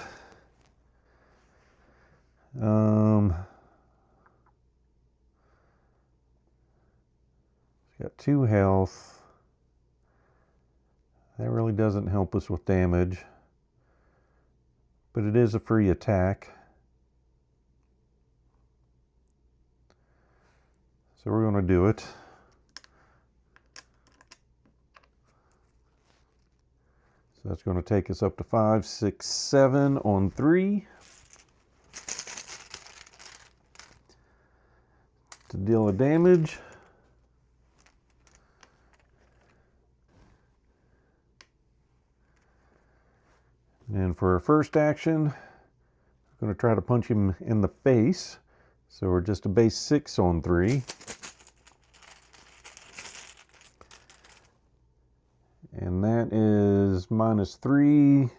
Got 2 health. That really doesn't help us with damage, but it is a free attack. So we're going to do it. So that's going to take us up to 5, 6, 7 on 3. To deal a damage. And for our first action, I'm going to try to punch him in the face. So we're just a base 6 on 3. And that is -3.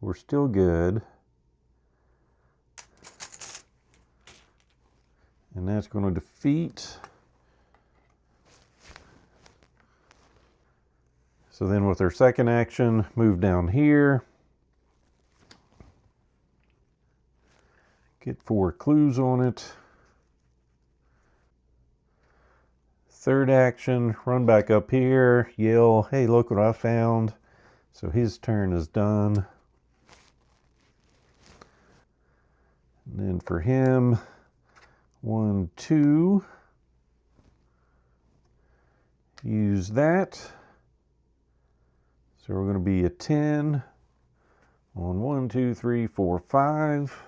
We're still good. And that's going to defeat. So then with our second action, move down here. Get 4 clues on it. Third action, run back up here, yell, hey, look what I found. So his turn is done. And then for him, 1, 2. Use that. So we're going to be a 10 on 1, 2, 3, 4, 5.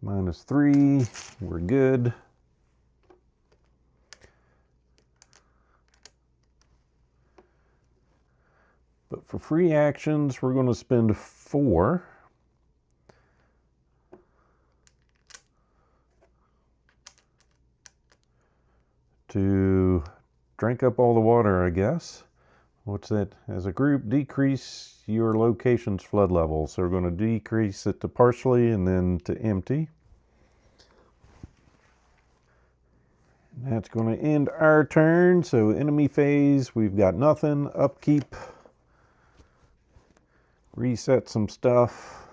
-3, we're good. But for free actions, we're going to spend 4. To drink up all the water, I guess. What's that? As a group, decrease your location's flood level. So we're going to decrease it to partially and then to empty. And that's going to end our turn. So enemy phase, we've got nothing. Upkeep. Reset some stuff.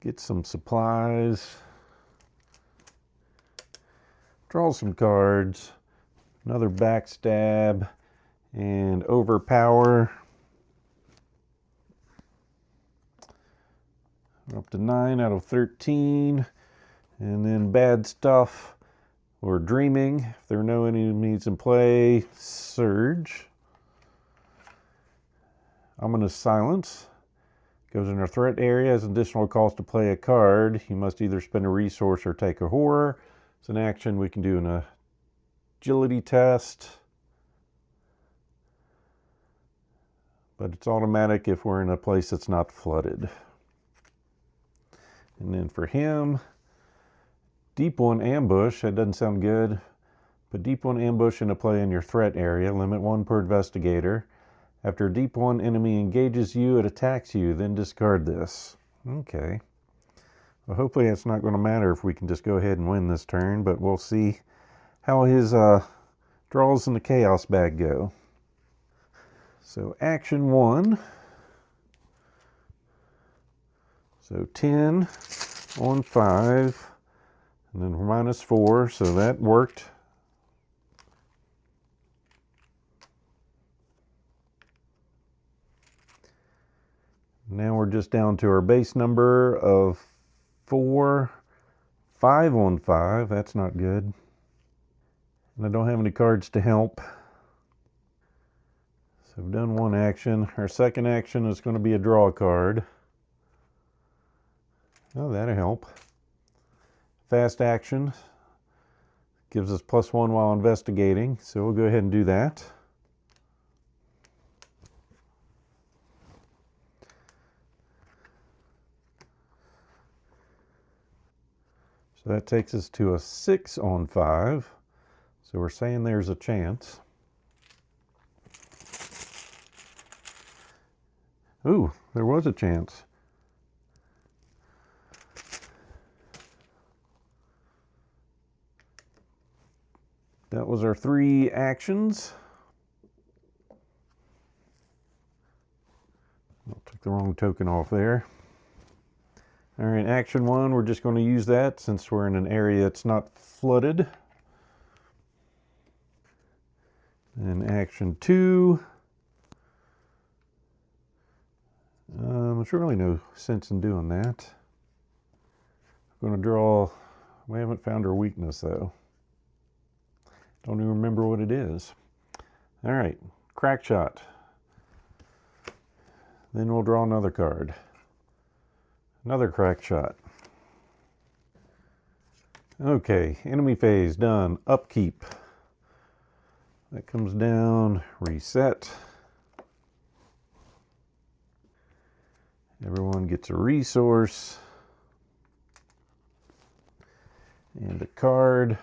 Get some supplies. Draw some cards. Another backstab and overpower. Up to 9 out of 13. And then bad stuff or dreaming. If there are no enemies in play, surge. Ominous silence. Goes in our threat area as an additional cost to play a card. You must either spend a resource or take a horror. It's an action we can do an agility test. But it's automatic if we're in a place that's not flooded. And then for him, Deep One Ambush. That doesn't sound good. But Deep One Ambush into play in your threat area. Limit 1 per investigator. After a Deep One enemy engages you, it attacks you. Then discard this. Okay. Well, hopefully it's not going to matter if we can just go ahead and win this turn. But we'll see how his draws in the chaos bag go. So action 1. So 10 on 5, and then minus 4, so that worked. Now we're just down to our base number of 4. 5 on 5, that's not good. And I don't have any cards to help. So we've done one action. Our second action is going to be a draw card. Oh, that'll help. Fast action gives us +1 while investigating, so we'll go ahead and do that. So that takes us to a 6 on 5. So we're saying there's a chance. Ooh, there was a chance. That was our 3 actions. I took the wrong token off there. All right, action 1, we're just going to use that since we're in an area that's not flooded. And action 2. There's really no sense in doing that. I'm going to draw. We haven't found our weakness though. Don't even remember what it is. All right, crack shot. Then we'll draw another card. Another crack shot. Okay, enemy phase done. Upkeep. That comes down, reset. Everyone gets a resource. And a card.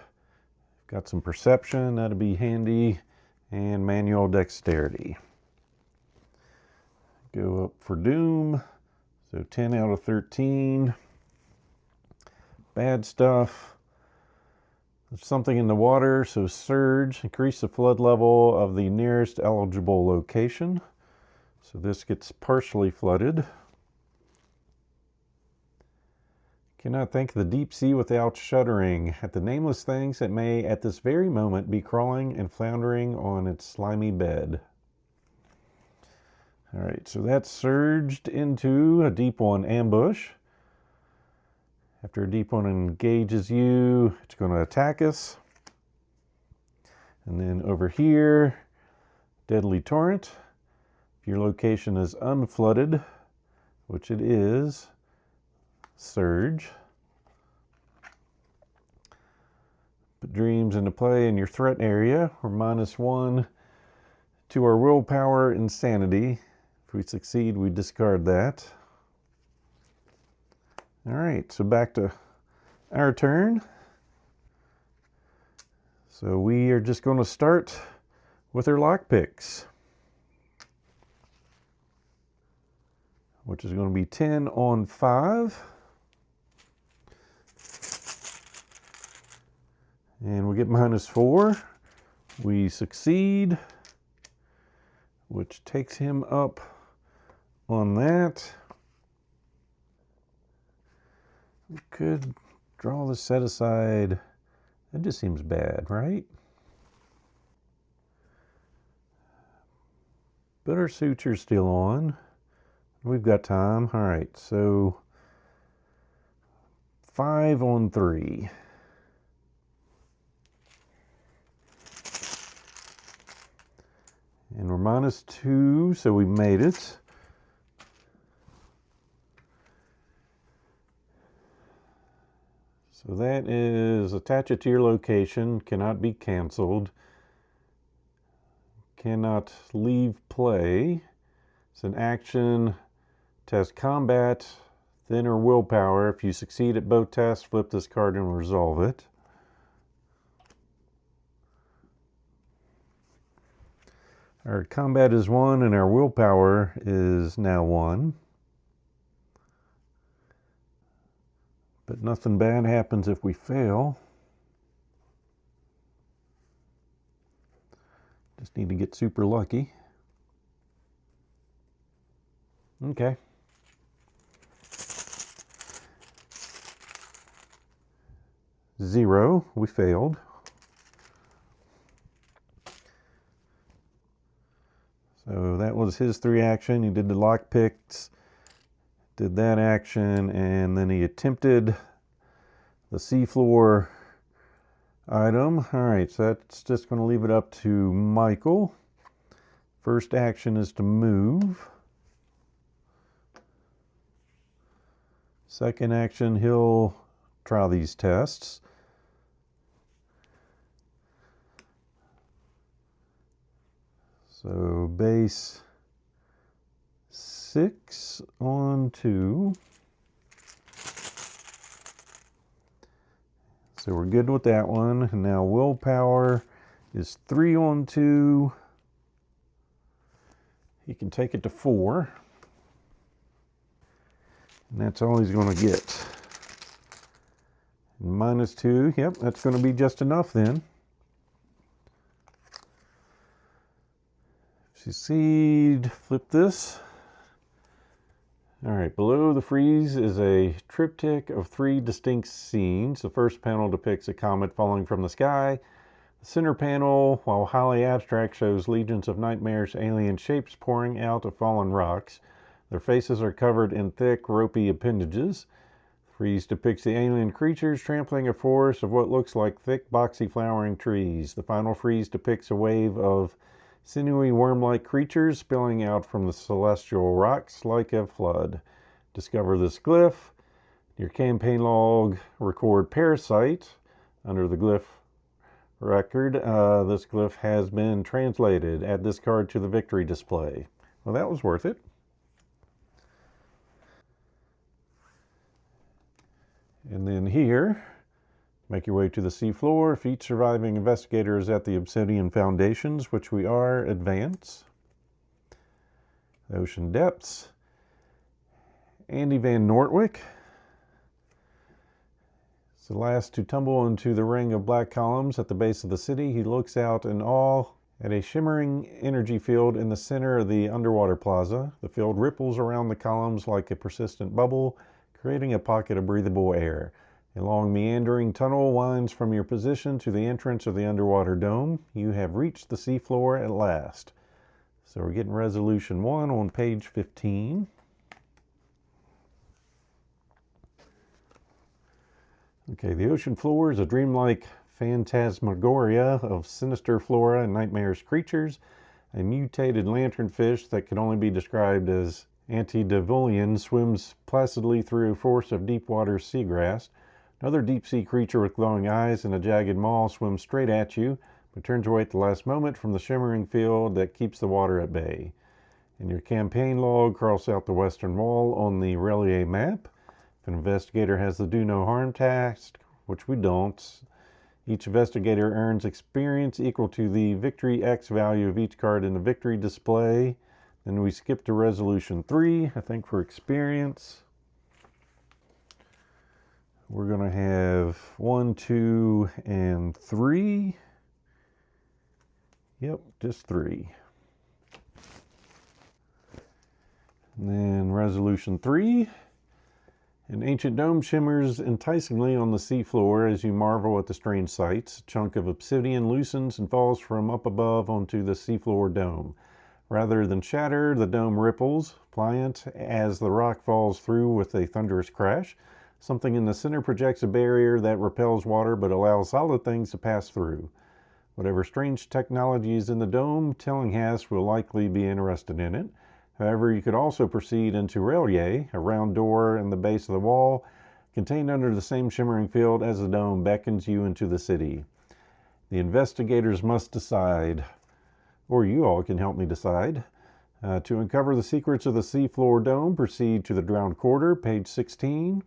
Got some perception, that'd be handy. And manual dexterity. Go up for doom. So 10 out of 13. Bad stuff. There's something in the water, so surge. Increase the flood level of the nearest eligible location. So this gets partially flooded. Cannot think of the deep sea without shuddering at the nameless things that may at this very moment be crawling and floundering on its slimy bed. All right, so that's surged into a deep one ambush. After a deep one engages you, it's going to attack us. And then over here, deadly torrent. If your location is unflooded, which it is, surge. Put dreams into play in your threat area. We're -1 to our willpower and sanity. If we succeed, we discard that. All right, so back to our turn. So we are just going to start with our lockpicks, which is going to be 10 on 5. And we get -4. We succeed, which takes him up on that. We could draw the set aside. That just seems bad, right? But our suture's still on. We've got time. All right, so 5 on 3. And we're -2, so we made it. So that is attach it to your location, cannot be canceled, cannot leave play. It's an action, test combat, then or willpower. If you succeed at both tests, flip this card and resolve it. Our combat is 1 and our willpower is now 1. But nothing bad happens if we fail. Just need to get super lucky. Okay. 0. We failed. So that was his 3 action. He did the lock picks, did that action, and then he attempted the seafloor item. All right, so that's just going to leave it up to Michael. First action is to move. Second action, he'll try these tests. So base 6 on 2. So we're good with that one. And now willpower is 3 on 2. He can take it to 4. And that's all he's going to get. Minus 2. Yep, that's going to be just enough then. Succeed. Flip this. All right, below the frieze is a triptych of 3 distinct scenes. The first panel depicts a comet falling from the sky. The center panel, while highly abstract, shows legions of nightmarish alien shapes pouring out of fallen rocks. Their faces are covered in thick, ropey appendages. The frieze depicts the alien creatures trampling a forest of what looks like thick, boxy, flowering trees. The final frieze depicts a wave of sinewy, worm-like creatures spilling out from the celestial rocks like a flood. Discover this glyph. Your campaign log, record parasite. Under the glyph record, this glyph has been translated. Add this card to the victory display. Well, that was worth it. And then here, make your way to the seafloor. If each surviving investigator is at the Obsidian Foundations, which we are, advance. The ocean depths. Andy Van Nortwick is the last to tumble into the ring of black columns at the base of the city. He looks out in awe at a shimmering energy field in the center of the underwater plaza. The field ripples around the columns like a persistent bubble, creating a pocket of breathable air. A long meandering tunnel winds from your position to the entrance of the underwater dome. You have reached the seafloor at last. So we're getting resolution 1 on page 15. Okay, the ocean floor is a dreamlike phantasmagoria of sinister flora and nightmarish creatures. A mutated lanternfish that can only be described as antediluvian swims placidly through a forest of deep water seagrass. Another deep-sea creature with glowing eyes and a jagged maw swims straight at you, but turns away at the last moment from the shimmering field that keeps the water at bay. In your campaign log, cross out the western wall on the Relier map. If an investigator has the do no harm task, which we don't, each investigator earns experience equal to the victory X value of each card in the victory display. Then we skip to resolution 3, I think, for experience. We're going to have 1, 2, and 3. Yep, just 3. And then resolution 3. An ancient dome shimmers enticingly on the seafloor as you marvel at the strange sights. A chunk of obsidian loosens and falls from up above onto the seafloor dome. Rather than shatter, the dome ripples, pliant, as the rock falls through with a thunderous crash. Something in the center projects a barrier that repels water but allows solid things to pass through. Whatever strange technology is in the dome, Tillinghast will likely be interested in it. However, you could also proceed into Relier, a round door in the base of the wall, contained under the same shimmering field as the dome beckons you into the city. The investigators must decide, or you all can help me decide. To uncover the secrets of the seafloor dome, proceed to the Drowned Quarter, page 16.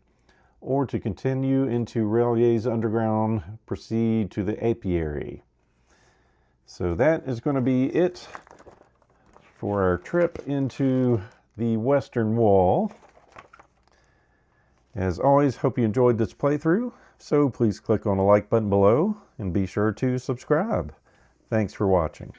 Or to continue into Relier's underground, proceed to the apiary. So that is going to be it for our trip into the Western Wall. As always, hope you enjoyed this playthrough. So please click on the like button below and be sure to subscribe. Thanks for watching.